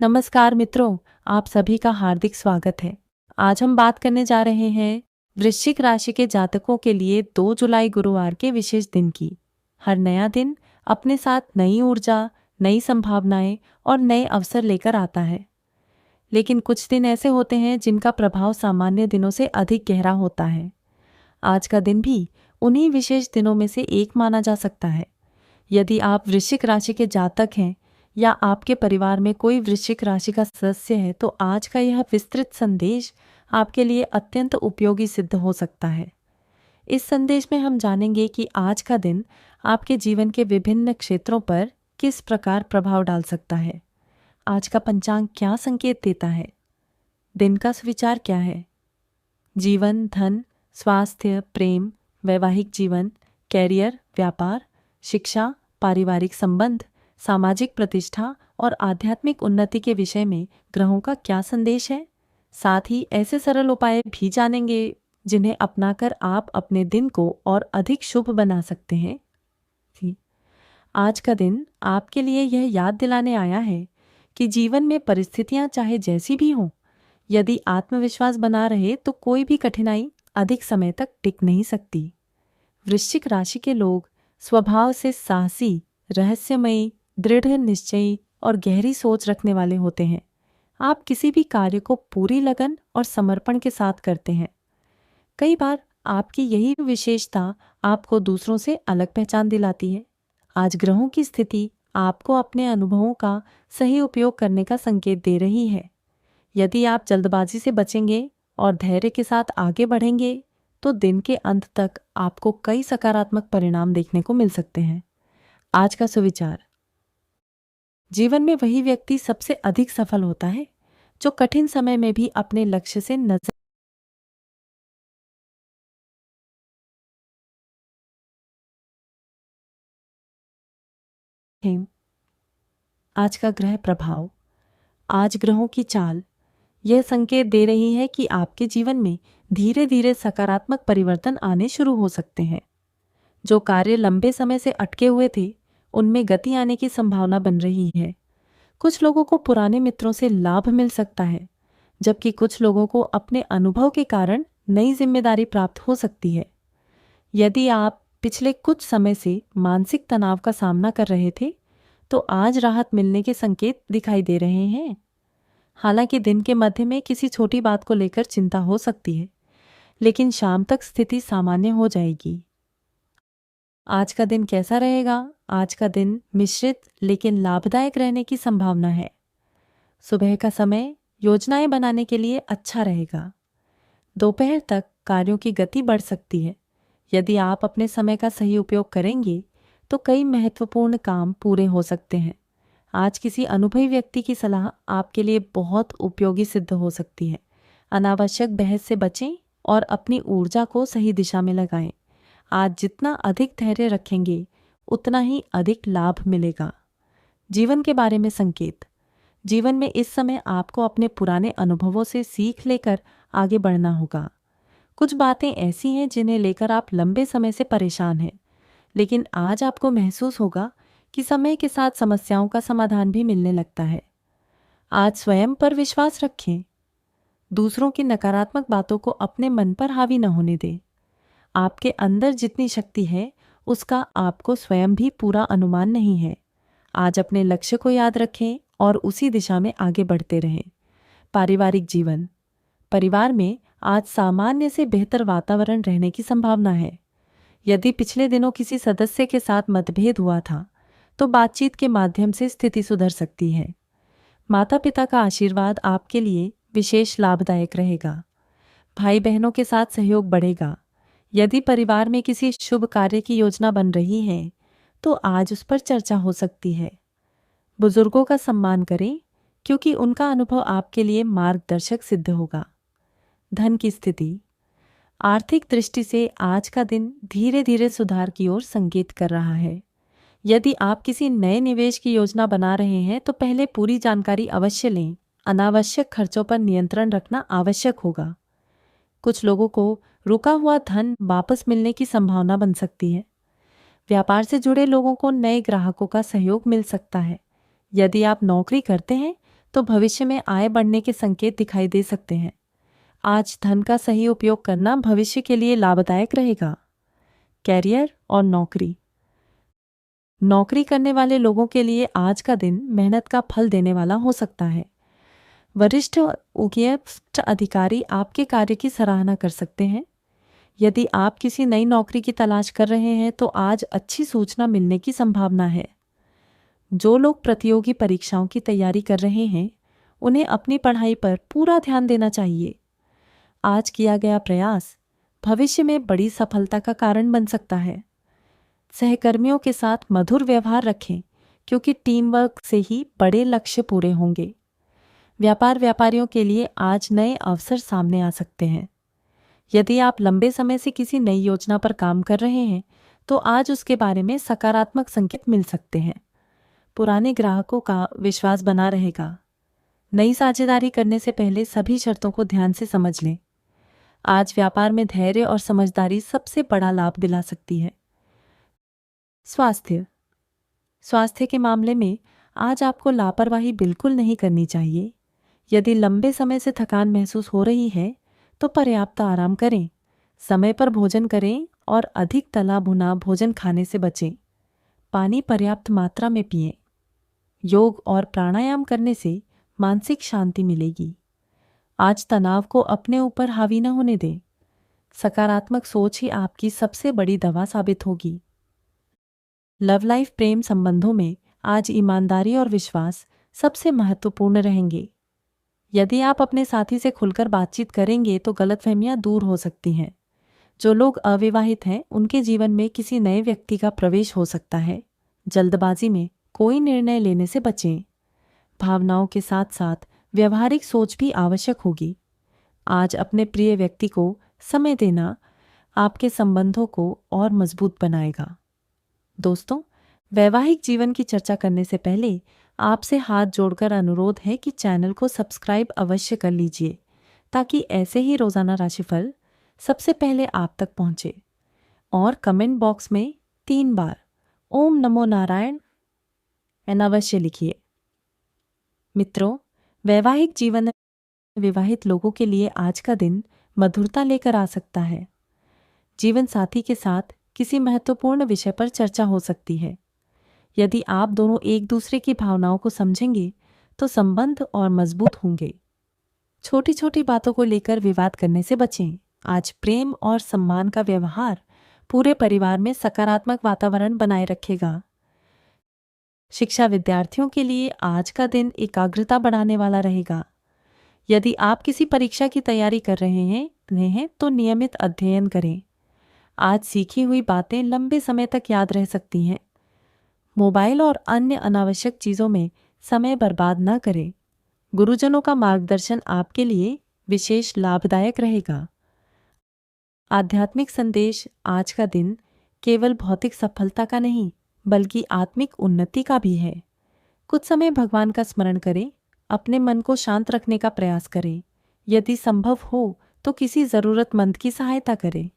नमस्कार मित्रों, आप सभी का हार्दिक स्वागत है। आज हम बात करने जा रहे हैं वृश्चिक राशि के जातकों के लिए 2 जुलाई गुरुवार के विशेष दिन की। हर नया दिन अपने साथ नई ऊर्जा, नई संभावनाएं और नए अवसर लेकर आता है। लेकिन कुछ दिन ऐसे होते हैं जिनका प्रभाव सामान्य दिनों से अधिक गहरा होता है। आज का दिन भी उन्हीं विशेष दिनों में से एक माना जा सकता है। यदि आप वृश्चिक राशि के जातक हैं या आपके परिवार में कोई वृश्चिक राशि का सदस्य है तो आज का यह विस्तृत संदेश आपके लिए अत्यंत उपयोगी सिद्ध हो सकता है। इस संदेश में हम जानेंगे कि आज का दिन आपके जीवन के विभिन्न क्षेत्रों पर किस प्रकार प्रभाव डाल सकता है। आज का पंचांग क्या संकेत देता है, दिन का सुविचार क्या है, जीवन, धन, स्वास्थ्य, प्रेम, वैवाहिक जीवन, कैरियर, व्यापार, शिक्षा, पारिवारिक संबंध, सामाजिक प्रतिष्ठा और आध्यात्मिक उन्नति के विषय में ग्रहों का क्या संदेश है। साथ ही ऐसे सरल उपाय भी जानेंगे जिन्हें अपनाकर आप अपने दिन को और अधिक शुभ बना सकते हैं। आज का दिन आपके लिए यह याद दिलाने आया है कि जीवन में परिस्थितियां चाहे जैसी भी हों, यदि आत्मविश्वास बना रहे तो कोई भी कठिनाई अधिक समय तक टिक नहीं सकती। वृश्चिक राशि के लोग स्वभाव से साहसी, रहस्यमयी, दृढ़ निश्चयी और गहरी सोच रखने वाले होते हैं। आप किसी भी कार्य को पूरी लगन और समर्पण के साथ करते हैं। कई बार आपकी यही विशेषता आपको दूसरों से अलग पहचान दिलाती है। आज ग्रहों की स्थिति आपको अपने अनुभवों का सही उपयोग करने का संकेत दे रही है। यदि आप जल्दबाजी से बचेंगे और धैर्य के साथ आगे बढ़ेंगे तो दिन के अंत तक आपको कई सकारात्मक परिणाम देखने को मिल सकते हैं। आज का सुविचार: जीवन में वही व्यक्ति सबसे अधिक सफल होता है जो कठिन समय में भी अपने लक्ष्य से नजर। आज का ग्रह प्रभाव: आज ग्रहों की चाल यह संकेत दे रही है कि आपके जीवन में धीरे धीरे सकारात्मक परिवर्तन आने शुरू हो सकते हैं। जो कार्य लंबे समय से अटके हुए थे, उनमें गति आने की संभावना बन रही है। कुछ लोगों को पुराने मित्रों से लाभ मिल सकता है, जबकि कुछ लोगों को अपने अनुभव के कारण नई जिम्मेदारी प्राप्त हो सकती है। यदि आप पिछले कुछ समय से मानसिक तनाव का सामना कर रहे थे, तो आज राहत मिलने के संकेत दिखाई दे रहे हैं। हालांकि दिन के मध्य में किसी छोटी बात को लेकर चिंता हो सकती है, लेकिन शाम तक स्थिति सामान्य हो जाएगी। आज का दिन कैसा रहेगा? आज का दिन मिश्रित लेकिन लाभदायक रहने की संभावना है। सुबह का समय योजनाएं बनाने के लिए अच्छा रहेगा। दोपहर तक कार्यों की गति बढ़ सकती है। यदि आप अपने समय का सही उपयोग करेंगे तो कई महत्वपूर्ण काम पूरे हो सकते हैं। आज किसी अनुभवी व्यक्ति की सलाह आपके लिए बहुत उपयोगी सिद्ध हो सकती है। अनावश्यक बहस से बचें और अपनी ऊर्जा को सही दिशा में लगाएं। आज जितना अधिक धैर्य रखेंगे उतना ही अधिक लाभ मिलेगा। जीवन के बारे में संकेत: जीवन में इस समय आपको अपने पुराने अनुभवों से सीख लेकर आगे बढ़ना होगा। कुछ बातें ऐसी हैं जिन्हें लेकर आप लंबे समय से परेशान हैं, लेकिन आज आपको महसूस होगा कि समय के साथ समस्याओं का समाधान भी मिलने लगता है। आज स्वयं पर विश्वास रखें। दूसरों की नकारात्मक बातों को अपने मन पर हावी न होने दें। आपके अंदर जितनी शक्ति है उसका आपको स्वयं भी पूरा अनुमान नहीं है। आज अपने लक्ष्य को याद रखें और उसी दिशा में आगे बढ़ते रहें। पारिवारिक जीवन: परिवार में आज सामान्य से बेहतर वातावरण रहने की संभावना है। यदि पिछले दिनों किसी सदस्य के साथ मतभेद हुआ था तो बातचीत के माध्यम से स्थिति सुधर सकती है। माता पिता का आशीर्वाद आपके लिए विशेष लाभदायक रहेगा। भाई बहनों के साथ सहयोग बढ़ेगा। यदि परिवार में किसी शुभ कार्य की योजना बन रही है तो आज उस पर चर्चा हो सकती है। बुजुर्गों का सम्मान करें क्योंकि उनका अनुभव आपके लिए मार्गदर्शक सिद्ध होगा। धन की स्थिति: आर्थिक दृष्टि से आज का दिन धीरे धीरे सुधार की ओर संकेत कर रहा है। यदि आप किसी नए निवेश की योजना बना रहे हैं तो पहले पूरी जानकारी अवश्य लें। अनावश्यक खर्चों पर नियंत्रण रखना आवश्यक होगा। कुछ लोगों को रुका हुआ धन वापस मिलने की संभावना बन सकती है। व्यापार से जुड़े लोगों को नए ग्राहकों का सहयोग मिल सकता है। यदि आप नौकरी करते हैं तो भविष्य में आय बढ़ने के संकेत दिखाई दे सकते हैं। आज धन का सही उपयोग करना भविष्य के लिए लाभदायक रहेगा। कैरियर और नौकरी। नौकरी करने वाले लोगों के लिए आज का दिन मेहनत का फल देने वाला हो सकता है। वरिष्ठ उपयुक्त अधिकारी आपके कार्य की सराहना कर सकते हैं। यदि आप किसी नई नौकरी की तलाश कर रहे हैं तो आज अच्छी सूचना मिलने की संभावना है। जो लोग प्रतियोगी परीक्षाओं की तैयारी कर रहे हैं उन्हें अपनी पढ़ाई पर पूरा ध्यान देना चाहिए। आज किया गया प्रयास भविष्य में बड़ी सफलता का कारण बन सकता है। सहकर्मियों के साथ मधुर व्यवहार रखें क्योंकि टीम वर्क से ही बड़े लक्ष्य पूरे होंगे। व्यापारियों के लिए आज नए अवसर सामने आ सकते हैं। यदि आप लंबे समय से किसी नई योजना पर काम कर रहे हैं तो आज उसके बारे में सकारात्मक संकेत मिल सकते हैं। पुराने ग्राहकों का विश्वास बना रहेगा। नई साझेदारी करने से पहले सभी शर्तों को ध्यान से समझ लें। आज व्यापार में धैर्य और समझदारी सबसे बड़ा लाभ दिला सकती है। स्वास्थ्य के मामले में आज आपको लापरवाही बिल्कुल नहीं करनी चाहिए। यदि लंबे समय से थकान महसूस हो रही है तो पर्याप्त आराम करें, समय पर भोजन करें और अधिक तला भुना भोजन खाने से बचें। पानी पर्याप्त मात्रा में पिएं। योग और प्राणायाम करने से मानसिक शांति मिलेगी। आज तनाव को अपने ऊपर हावी न होने दें। सकारात्मक सोच ही आपकी सबसे बड़ी दवा साबित होगी। लव लाइफ प्रेम संबंधों में आज ईमानदारी और विश्वास सबसे महत्वपूर्ण रहेंगे। यदि आप अपने साथी से खुलकर बातचीत करेंगे तो गलतफहमियां दूर हो सकती हैं। जो लोग अविवाहित हैं उनके जीवन में किसी नए व्यक्ति का प्रवेश हो सकता है। जल्दबाजी में कोई निर्णय लेने से बचें। भावनाओं के साथ साथ व्यवहारिक सोच भी आवश्यक होगी। आज अपने प्रिय व्यक्ति को समय देना आपके संबंधों को और मजबूत बनाएगा। दोस्तों, वैवाहिक जीवन की चर्चा करने से पहले आपसे हाथ जोड़कर अनुरोध है कि चैनल को सब्सक्राइब अवश्य कर लीजिए ताकि ऐसे ही रोजाना राशिफल सबसे पहले आप तक पहुंचे। और कमेंट बॉक्स में 3 बार ओम नमो नारायण अवश्य लिखिए। मित्रों, वैवाहिक जीवन में विवाहित लोगों के लिए आज का दिन मधुरता लेकर आ सकता है। जीवन साथी के साथ किसी महत्वपूर्ण विषय पर चर्चा हो सकती है। यदि आप दोनों एक दूसरे की भावनाओं को समझेंगे तो संबंध और मजबूत होंगे। छोटी छोटी बातों को लेकर विवाद करने से बचें। आज प्रेम और सम्मान का व्यवहार पूरे परिवार में सकारात्मक वातावरण बनाए रखेगा। शिक्षा विद्यार्थियों के लिए आज का दिन एकाग्रता बढ़ाने वाला रहेगा। यदि आप किसी परीक्षा की तैयारी कर रहे हैं तो नियमित अध्ययन करें। आज सीखी हुई बातें लंबे समय तक याद रह सकती हैं। मोबाइल और अन्य अनावश्यक चीज़ों में समय बर्बाद न करें। गुरुजनों का मार्गदर्शन आपके लिए विशेष लाभदायक रहेगा। आध्यात्मिक संदेश। आज का दिन केवल भौतिक सफलता का नहीं बल्कि आत्मिक उन्नति का भी है। कुछ समय भगवान का स्मरण करें। अपने मन को शांत रखने का प्रयास करें। यदि संभव हो तो किसी ज़रूरतमंद की सहायता करें।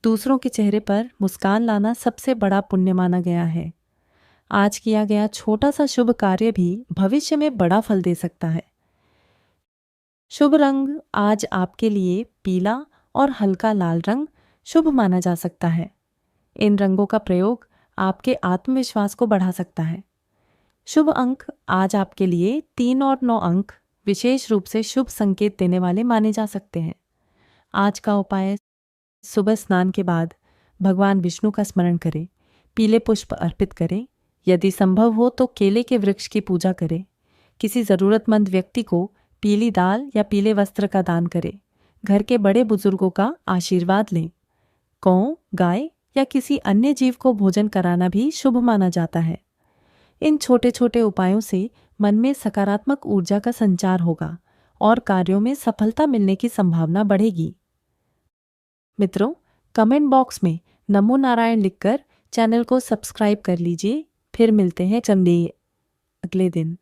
दूसरों के चेहरे पर मुस्कान लाना सबसे बड़ा पुण्य माना गया है। आज किया गया छोटा सा शुभ कार्य भी भविष्य में बड़ा फल दे सकता है। शुभ रंग आज आपके लिए पीला और हल्का लाल रंग शुभ माना जा सकता है। इन रंगों का प्रयोग आपके आत्मविश्वास को बढ़ा सकता है। शुभ अंक आज आपके लिए 3 और 9 अंक विशेष रूप से शुभ संकेत देने वाले माने जा सकते हैं। आज का उपाय, सुबह स्नान के बाद भगवान विष्णु का स्मरण करें। पीले पुष्प अर्पित करें। यदि संभव हो तो केले के वृक्ष की पूजा करें। किसी ज़रूरतमंद व्यक्ति को पीली दाल या पीले वस्त्र का दान करें। घर के बड़े बुजुर्गों का आशीर्वाद लें। गौ, गाय या किसी अन्य जीव को भोजन कराना भी शुभ माना जाता है। इन छोटे छोटे उपायों से मन में सकारात्मक ऊर्जा का संचार होगा और कार्यों में सफलता मिलने की संभावना बढ़ेगी। मित्रों, कमेंट बॉक्स में नमो नारायण लिखकर चैनल को सब्सक्राइब कर लीजिए। फिर मिलते हैं अगले दिन।